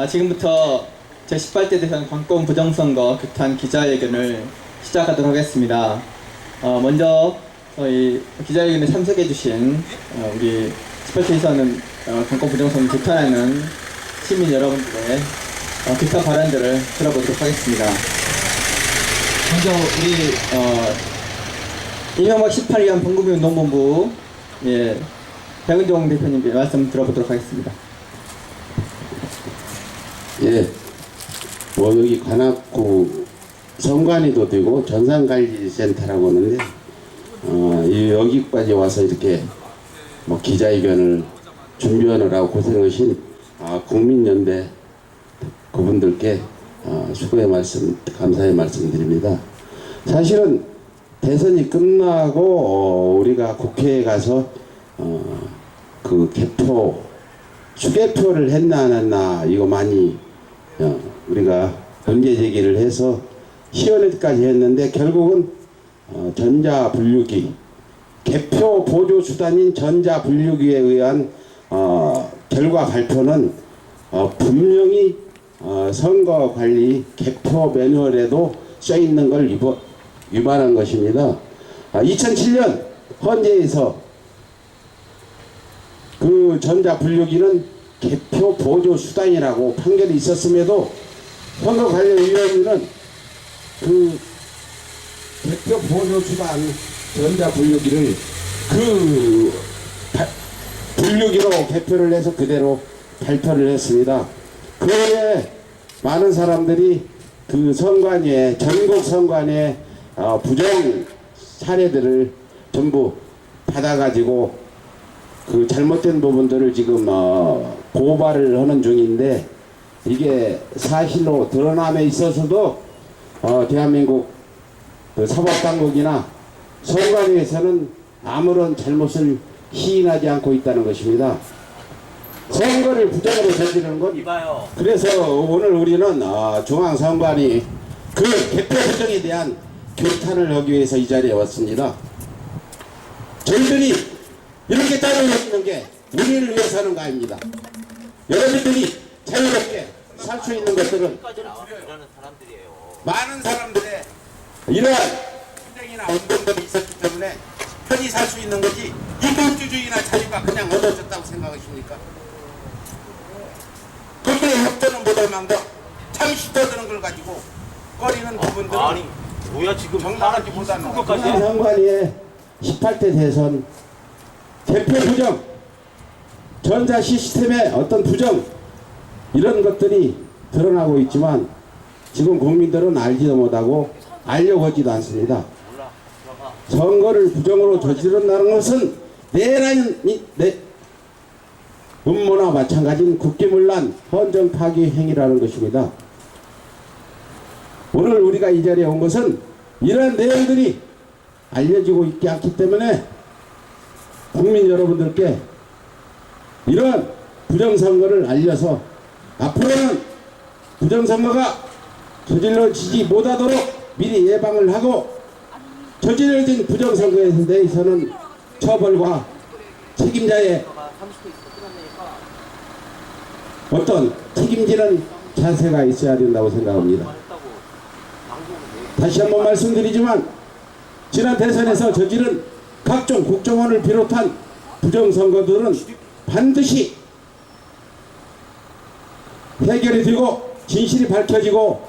지금부터 제18대 대선 관권 부정선거 규탄 기자회견을 시작하도록 하겠습니다. 먼저 저희 기자회견에 참석해주신 우리 18대 대선 관권 부정선거 규탄하는 시민 여러분들의 규탄 발언들을 들어보도록 하겠습니다. 먼저 우리 이명박 18년 범국민운동본부 백은종 대표님께 말씀 들어보도록 하겠습니다. 예, 여기 관악구 성관이도 되고 전산관리센터라고 하는데 여기까지 와서 이렇게 기자회견을 준비하느라고 고생하신 국민연대 그분들께 수고의 말씀, 감사의 말씀드립니다. 사실은 대선이 끝나고 우리가 국회에 가서 그 개표 수개표를 했나 안 했나 이거 많이 우리가 문제 제기를 해서 시연회까지 했는데 결국은 전자분류기 개표 보조 수단인 전자분류기에 의한 결과 발표는 분명히 선거관리 개표 매뉴얼에도 써있는 걸 위반한 것입니다. 2007년 헌재에서 그 전자분류기는 개표 보조 수단이라고 판결이 있었음에도 선거관리위원회는 그 개표 보조 수단 전자분류기를 그 분류기로 개표를 해서 그대로 발표를 했습니다. 그에 많은 사람들이 그 선관위에 전국 선관위에 부정 사례들을 전부 받아가지고 그 잘못된 부분들을 지금 고발을 하는 중인데 이게 사실로 드러남에 있어서도 대한민국 그 사법당국이나 선관위에서는 아무런 잘못을 시인하지 않고 있다는 것입니다. 선거를 부정으로 저지르는 건 그래서 오늘 우리는 중앙선관위 그 개표 부정에 대한 규탄을 하기 위해서 이 자리에 왔습니다. 저희들이 이렇게 따라오는 게 우리를 위해서 하는 거 아닙니다. 여러분들이 자유롭게 살 수 있는 것들은 많은 사람들의 이러한 투쟁이나 운동들이 있었기 때문에 편히 살 수 있는 거지 인본주의나 자유가 그냥 얻어졌다고 생각하십니까? 그들의 협조는 못할 망정 잠시 떠드는 걸 가지고 꺼리는 부분들은 아니 뭐야 지금 정당하지 못하는 것까지 상관위의 18대 대선 개표 부정, 전자 시스템의 어떤 부정 이런 것들이 드러나고 있지만 지금 국민들은 알지도 못하고 알려고 하지도 않습니다. 선거를 부정으로 저지른다는 것은 내 음모나 마찬가지인 국기문란 헌정 파기 행위라는 것입니다. 오늘 우리가 이 자리에 온 것은 이러한 내용들이 알려지고 있지 않기 때문에 국민 여러분들께 이러한 부정선거를 알려서 앞으로는 부정선거가 저질러지지 못하도록 미리 예방을 하고 저질러진 부정선거에 대해서는 처벌과 책임자의 어떤 책임지는 자세가 있어야 된다고 생각합니다. 다시 한번 말씀드리지만 지난 대선에서 저지른 각종 국정원을 비롯한 부정선거들은 반드시 해결이 되고 진실이 밝혀지고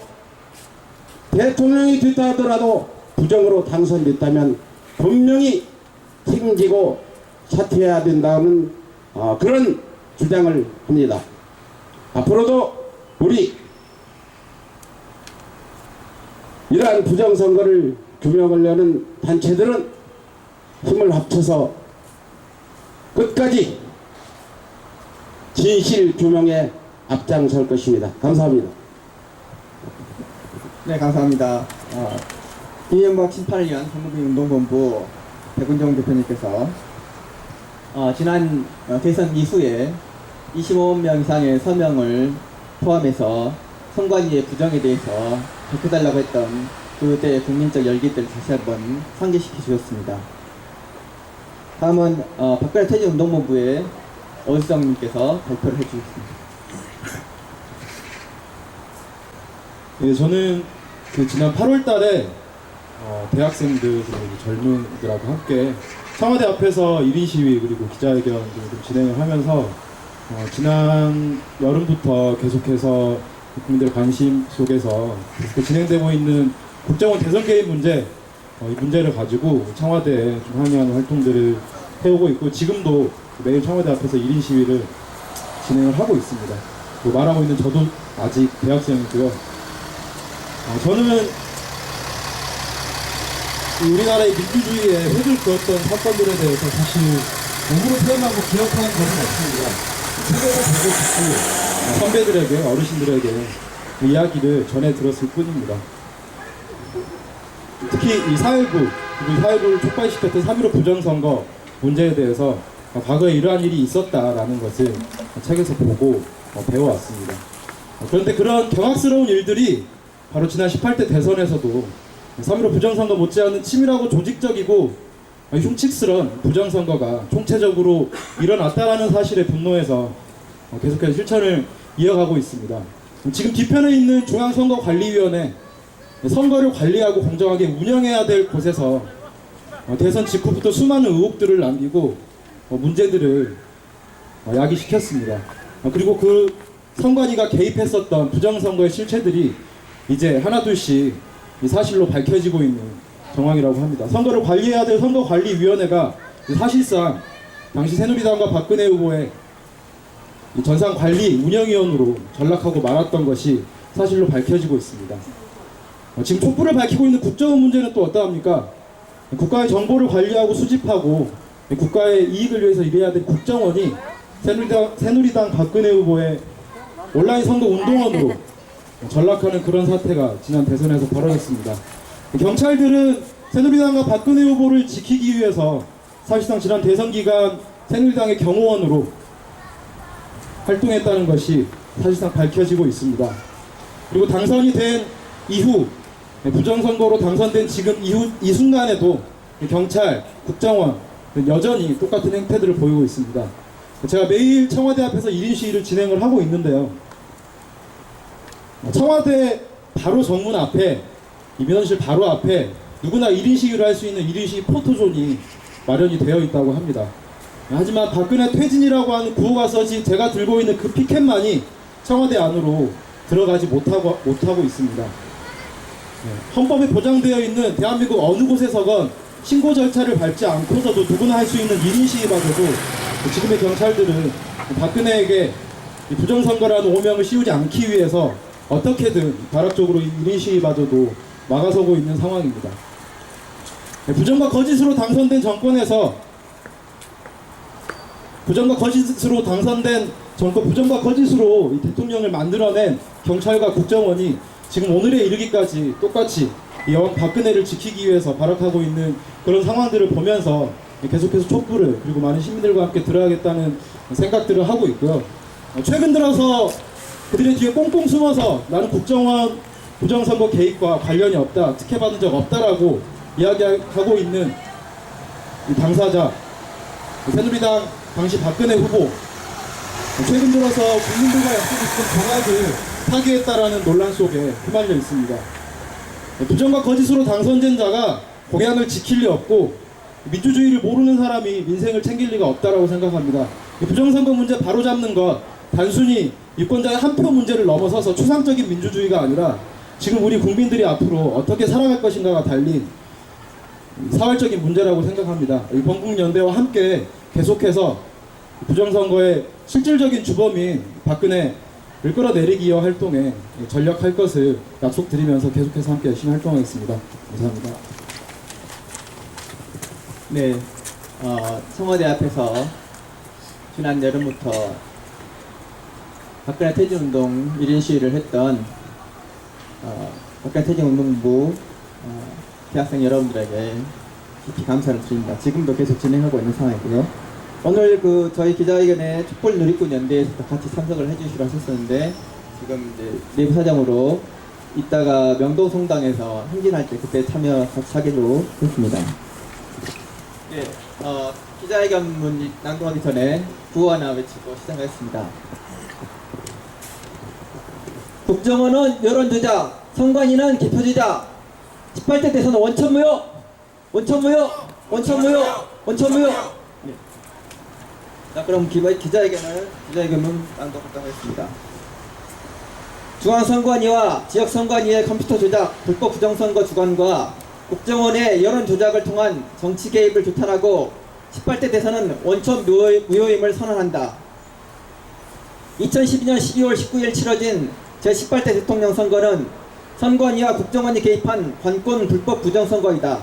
대통령이 됐다 하더라도 부정으로 당선됐다면 분명히 책임지고 사퇴해야 된다는 그런 주장을 합니다. 앞으로도 우리 이러한 부정선거를 규명하려는 단체들은 힘을 합쳐서 끝까지 진실 규명에 앞장설 것입니다. 감사합니다. 네, 감사합니다. 이명박 18년 한국민운동본부 백은종 대표님께서 지난 대선 이후에 25명 이상의 서명을 포함해서 선관위의 부정에 대해서 밝혀달라고 했던 그때의 국민적 열기들을 다시 한번 상기시켜 주셨습니다. 다음은 박근혜 퇴진운동본부의 어수정님께서 발표를 해주셨습니다. 예, 저는 그 지난 8월 달에 대학생들 그리고 젊은이들하고 함께 청와대 앞에서 1인 시위 그리고 기자회견을 좀 진행을 하면서 지난 여름부터 계속해서 국민들의 관심 속에서 계속 진행되고 있는 국정원 대선 개입 문제, 이 문제를 가지고 청와대에 좀 항의하는 활동들을 해오고 있고, 지금도 매일 청와대 앞에서 1인 시위를 진행을 하고 있습니다. 말하고 있는 저도 아직 대학생이고요. 저는 우리나라의 민주주의에 획을 그었던 사건들에 대해서 사실 몸으로 표현하고 기억하는 것은 없습니다. 책을 보고 듣고 선배들에게, 어르신들에게 그 이야기를 전해 들었을 뿐입니다. 특히 이 4.19, 그리고 4.19를 촉발시켰던 3.15 부정선거 문제에 대해서 과거에 이러한 일이 있었다라는 것을 책에서 보고 배워왔습니다. 그런데 그런 경악스러운 일들이 바로 지난 18대 대선에서도 3.15 부정선거 못지않은 치밀하고 조직적이고 흉측스러운 부정선거가 총체적으로 일어났다라는 사실에 분노해서 계속해서 실천을 이어가고 있습니다. 지금 뒤편에 있는 중앙선거관리위원회, 선거를 관리하고 공정하게 운영해야 될 곳에서 대선 직후부터 수많은 의혹들을 남기고 문제들을 야기시켰습니다. 그리고 그 선관위가 개입했었던 부정선거의 실체들이 이제 하나둘씩 사실로 밝혀지고 있는 정황이라고 합니다. 선거를 관리해야 될 선거관리위원회가 사실상 당시 새누리당과 박근혜 후보의 전산관리 운영위원으로 전락하고 말았던 것이 사실로 밝혀지고 있습니다. 지금 촛불을 밝히고 있는 국정원 문제는 또 어떠합니까? 국가의 정보를 관리하고 수집하고 국가의 이익을 위해서 일해야 될 국정원이 새누리당 박근혜 후보의 온라인 선거 운동원으로 전락하는 그런 사태가 지난 대선에서 벌어졌습니다. 경찰들은 새누리당과 박근혜 후보를 지키기 위해서 사실상 지난 대선 기간 새누리당의 경호원으로 활동했다는 것이 사실상 밝혀지고 있습니다. 그리고 당선이 된 이후, 부정선거로 당선된 지금 이 순간에도 경찰, 국정원 여전히 똑같은 행태들을 보이고 있습니다. 제가 매일 청와대 앞에서 1인 시위를 진행을 하고 있는데요. 청와대 바로 정문 앞에, 이 민원실 바로 앞에 누구나 1인 시위를 할 수 있는 1인 시위 포토존이 마련이 되어 있다고 합니다. 하지만 박근혜 퇴진이라고 하는 구호가 써진 제가 들고 있는 그 피켓만이 청와대 안으로 들어가지 못하고 있습니다. 헌법에 보장되어 있는 대한민국 어느 곳에서건 신고 절차를 밟지 않고서도 누구나 할 수 있는 1인 시위마저도 지금의 경찰들은 박근혜에게 부정선거라는 오명을 씌우지 않기 위해서 어떻게든 발악적으로 1인 시위마저도 막아서고 있는 상황입니다. 부정과 거짓으로 당선된 정권에서 부정과 거짓으로 당선된 정권, 부정과 거짓으로 이 대통령을 만들어낸 경찰과 국정원이 지금 오늘에 이르기까지 똑같이 여왕 박근혜를 지키기 위해서 발악하고 있는 그런 상황들을 보면서 계속해서 촛불을, 그리고 많은 시민들과 함께 들어야겠다는 생각들을 하고 있고요. 최근 들어서 그들의 뒤에 꽁꽁 숨어서 나는 국정원 부정선거 개입과 관련이 없다, 특혜받은 적 없다라고 이야기하고 있는 이 당사자, 새누리당 당시 박근혜 후보, 최근 들어서 국민들과 약속이 있던 공약을 파기했다라는 논란 속에 휘말려 있습니다. 부정과 거짓으로 당선된 자가 공약을 지킬 리 없고 민주주의를 모르는 사람이 민생을 챙길 리가 없다라고 생각합니다. 부정선거 문제 바로잡는 것, 단순히 유권자의 한 표 문제를 넘어서서 추상적인 민주주의가 아니라 지금 우리 국민들이 앞으로 어떻게 살아갈 것인가가 달린 사활적인 문제라고 생각합니다. 이 범국연대와 함께 계속해서 부정선거의 실질적인 주범인 박근혜를 끌어내리기 위한 활동에 전력할 것을 약속드리면서 계속해서 함께 열심히 활동하겠습니다. 감사합니다. 네, 청와대 앞에서 지난 여름부터 박근혜 퇴진운동 1인 시위를 했던 박근혜 퇴진운동부 대학생 여러분들에게 깊이 감사를 드립니다. 지금도 계속 진행하고 있는 상황이고요. 오늘 저희 기자회견에 촛불 누리꾼 연대에서도 같이 참석을 해주시기로 하셨었는데 지금 이제 내부 사정으로 이따가 명동성당에서 행진할 때 그때 참여하기로 했습니다. 네, 기자회견문 낭독하기 전에 구호 하나 외치고 시작하겠습니다. 국정원은 여론조작, 선관위는 개표주의다. 18대 대선 원천무효. 네. 자, 그럼 기자회견은 낭독하도록 하겠습니다. 중앙선관위와 지역선관위의 컴퓨터 조작, 불법 부정선거 주관과 국정원의 여론 조작을 통한 정치 개입을 규탄하고 18대 대선은 원천 무효임을 선언한다. 2012년 12월 19일 치러진 제18대 대통령 선거는 선관위와 국정원이 개입한 관권 불법 부정선거이다.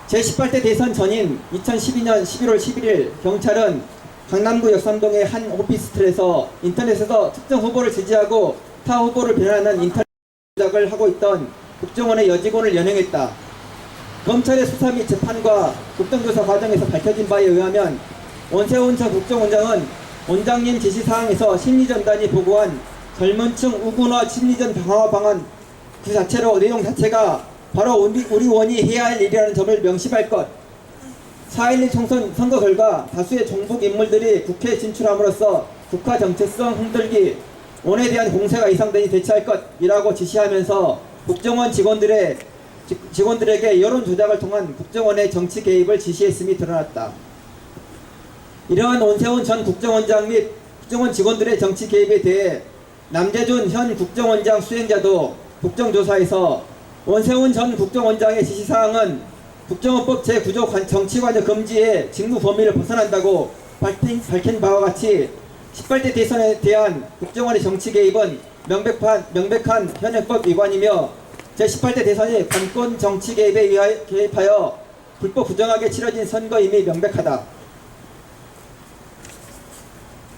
제18대 대선 전인 2012년 11월 11일 경찰은 강남구 역삼동의 한 오피스텔에서 인터넷에서 특정 후보를 지지하고 타 후보를 비난하는 인터넷 조작을 하고 있던 국정원의 여직원을 연행했다. 검찰의 수사 및 재판과 국정조사 과정에서 밝혀진 바에 의하면 원세훈 전 국정원장은 원장님 지시사항에서 심리전단이 보고한 젊은층 우군화 심리전 강화 방안 그 자체로 내용 자체가 바로 우리 원이 해야 할 일이라는 점을 명심할 것. 4.12 총선 선거 결과 다수의 종북 인물들이 국회에 진출함으로써 국가 정체성 흔들기, 원에 대한 공세가 이상되니 대처할 것이라고 지시하면서 국정원 직원들에게 여론 조작을 통한 국정원의 정치 개입을 지시했음이 드러났다. 이러한 원세훈 전 국정원장 및 국정원 직원들의 정치 개입에 대해 남재준 현 국정원장 수행자도 국정조사에서 원세훈 전 국정원장의 지시사항은 국정원법 제9조 정치관여 금지의 직무 범위를 벗어난다고 밝힌 바와 같이 18대 대선에 대한 국정원의 정치 개입은 명백한 현행법 위반이며 제18대 대선이 관권 정치 개입에 개입하여 불법 부정하게 치러진 선거임이 명백하다.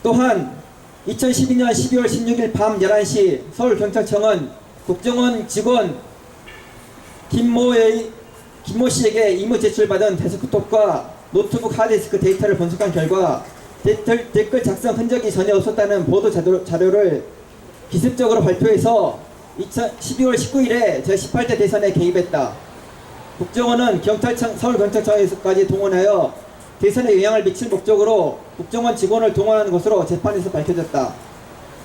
또한 2012년 12월 16일 밤 11시 서울경찰청은 국정원 직원 김모 씨에게 임무 제출받은 데스크톱과 노트북 하드디스크 데이터를 분석한 결과 댓글 작성 흔적이 전혀 없었다는 보도 자료를 기습적으로 발표해서 12월 19일에 제18대 대선에 개입했다. 국정원은 서울경찰청에서까지 동원하여 대선에 영향을 미칠 목적으로 국정원 직원을 동원하는 것으로 재판에서 밝혀졌다.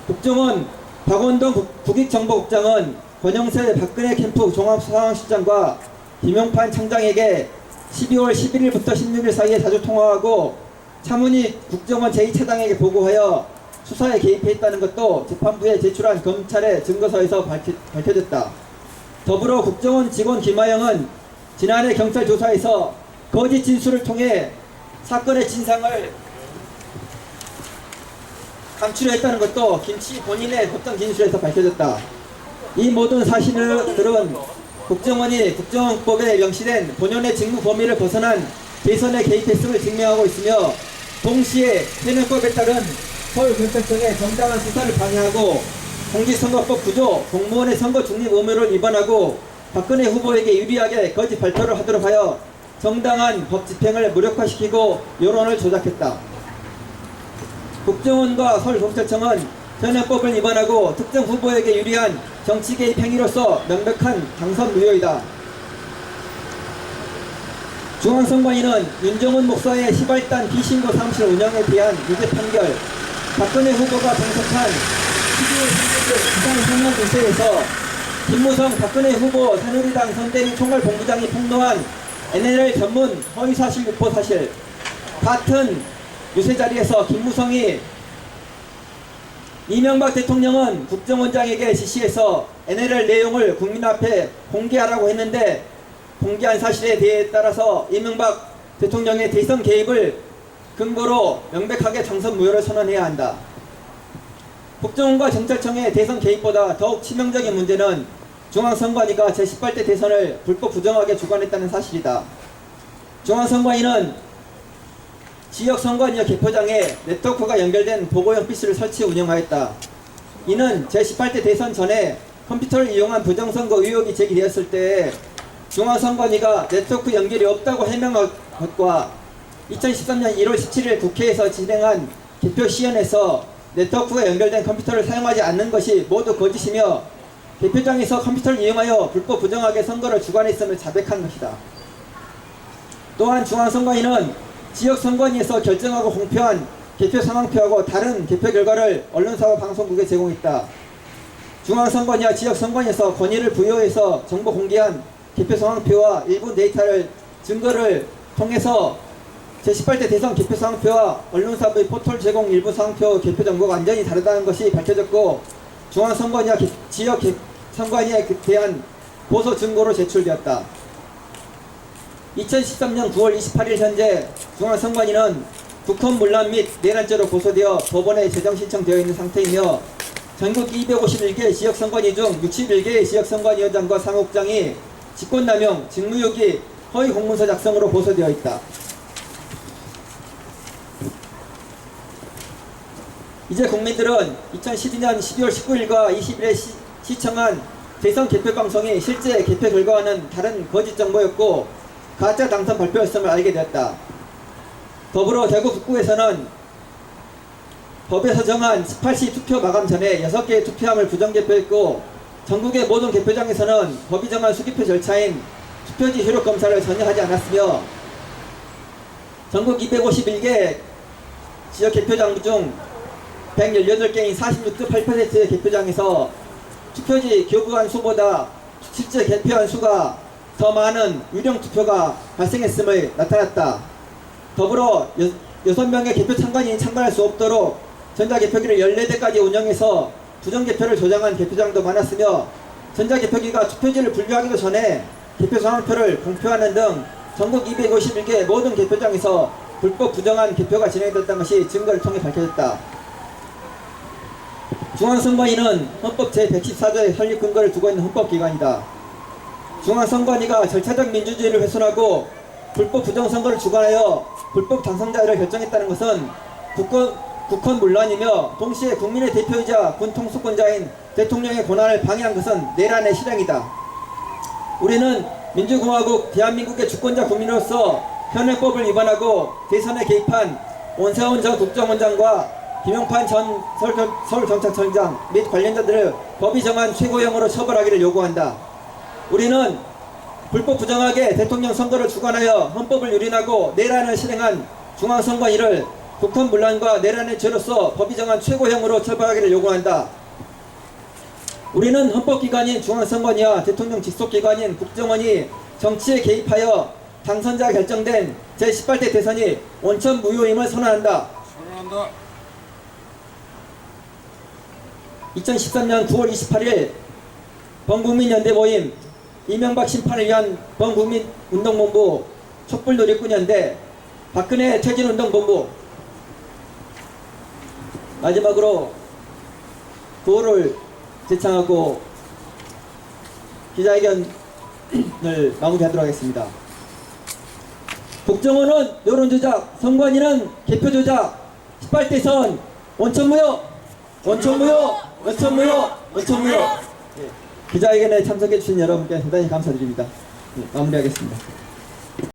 국정원 박원동 국익정보국장은 권영세 박근혜 캠프 종합상황실장과 김용판 청장에게 12월 11일부터 16일 사이에 자주 통화하고 차문희 국정원 제2차장에게 보고하여 수사에 개입했다는 것도 재판부에 제출한 검찰의 증거서에서 밝혀졌다. 더불어 국정원 직원 김하영은 지난해 경찰 조사에서 거짓 진술을 통해 사건의 진상을 감추려 했다는 것도 김씨 본인의 법정 진술에서 밝혀졌다. 이 모든 사실들은 국정원이 국정원법에 명시된 본연의 직무 범위를 벗어난 대선에 개입했음을 증명하고 있으며 동시에 현행법에 따른 서울경찰청의 정당한 수사를 방해하고 공직선거법 9조 공무원의 선거 중립 의무를 위반하고 박근혜 후보에게 유리하게 거짓 발표를 하도록 하여 정당한 법 집행을 무력화시키고 여론을 조작했다. 국정원과 서울경찰청은 현행법을 위반하고 특정 후보에게 유리한 정치 개입 행위로서 명백한 당선 무효이다. 중앙선관위는 윤정훈 목사의 시발단 비신고 사무실 운영에 대한 유죄 판결, 박근혜 후보가 동석한 12월 16일 부산성남구세에서 김무성 박근혜 후보 새누리당 선대위 총괄본부장이 폭로한 NLL 전문 허위사실 유포 사실, 같은 유세 자리에서 김무성이 이명박 대통령은 국정원장에게 지시해서 NLL 내용을 국민 앞에 공개하라고 했는데 공개한 사실에 대해 따라서 이명박 대통령의 대선 개입을 근거로 명백하게 당선 무효를 선언해야 한다. 국정원과 경찰청의 대선 개입보다 더욱 치명적인 문제는 중앙선관위가 제18대 대선을 불법 부정하게 주관했다는 사실이다. 중앙선관위는 지역선관위와 개표장에 네트워크가 연결된 보고형 PC를 설치 운영하였다. 이는 제18대 대선 전에 컴퓨터를 이용한 부정선거 의혹이 제기되었을 때 중앙선관위가 네트워크 연결이 없다고 해명한 것과 2013년 1월 17일 국회에서 진행한 개표 시연에서 네트워크가 연결된 컴퓨터를 사용하지 않는 것이 모두 거짓이며 개표장에서 컴퓨터를 이용하여 불법 부정하게 선거를 주관했음을 자백한 것이다. 또한 중앙선관위는 지역선관위에서 결정하고 공표한 개표 상황표하고 다른 개표 결과를 언론사와 방송국에 제공했다. 중앙선관위와 지역선관위에서 권위를 부여해서 정보 공개한 개표 상황표와 일부 데이터를 증거를 통해서 제18대 대선 개표 상황표와 언론사의 포털 제공 일부 상황표 개표 정보가 완전히 다르다는 것이 밝혀졌고 중앙선관위와 지역 선관위에 대한 고소 증거로 제출되었다. 2013년 9월 28일 현재 중앙선관위는 국헌 문란 및 내란죄로 고소되어 법원에 재정 신청되어 있는 상태이며 전국 251개 지역선관위 중 61개의 지역선관위원장과 상국장이 직권남용, 직무유기, 허위 공문서 작성으로 고소되어 있다. 이제 국민들은 2012년 12월 19일과 20일에 시청한 대선 개표 방송이 실제 개표 결과와는 다른 거짓 정보였고 가짜 당선 발표였음을 알게 되었다. 더불어 대구 북구에서는 법에서 정한 18시 투표 마감 전에 6개의 투표함을 부정개표했고 전국의 모든 개표장에서는 법이 정한 수개표 절차인 투표지 효력 검사를 전혀 하지 않았으며 전국 251개 지역 개표장 중 118개인 46.8%의 개표장에서 투표지 교부한 수보다 실제 개표한 수가 더 많은 유령 투표가 발생했음을 나타났다. 더불어 6명의 개표 참관인이 참관할 수 없도록 전자개표기를 14대까지 운영해서 부정개표를 조장한 개표장도 많았으며 전자개표기가 투표지를 분류하기도 전에 개표 상황표를 공표하는 등 전국 251개 모든 개표장에서 불법 부정한 개표가 진행됐다는 것이 증거를 통해 밝혀졌다. 중앙선관위는 헌법 제114조의 설립 근거를 두고 있는 헌법기관이다. 중앙선관위가 절차적 민주주의를 훼손하고 불법 부정선거를 주관하여 불법 당선자를 결정했다는 것은 국헌 문란이며 동시에 국민의 대표이자 군 통수권자인 대통령의 권한을 방해한 것은 내란의 실행이다. 우리는 민주공화국 대한민국의 주권자 국민으로서 현행법을 위반하고 대선에 개입한 원세훈 전 국정원장과 김용판 전 서울경찰청장 및 관련자들을 법이 정한 최고형으로 처벌하기를 요구한다. 우리는 불법 부정하게 대통령 선거를 주관하여 헌법을 유린하고 내란을 실행한 중앙선관위를 국헌 문란과 내란의 죄로서 법이 정한 최고형으로 처벌하기를 요구한다. 우리는 헌법기관인 중앙선관위와 대통령 직속기관인 국정원이 정치에 개입하여 당선자 결정된 제18대 대선이 원천 무효임을 선언한다. 2013년 9월 28일 범국민연대 모임 이명박 심판을 위한 범국민운동본부 촛불누리꾼연대 박근혜 퇴진운동본부 마지막으로 구호를 제창하고 기자회견을 마무리하도록 하겠습니다. 국정원은 여론조작, 선관위는 개표조작, 18대선 원천무효, 원천무효, 원천무효, 원천무효. 기자회견에 참석해주신 여러분께 대단히 감사드립니다. 마무리하겠습니다.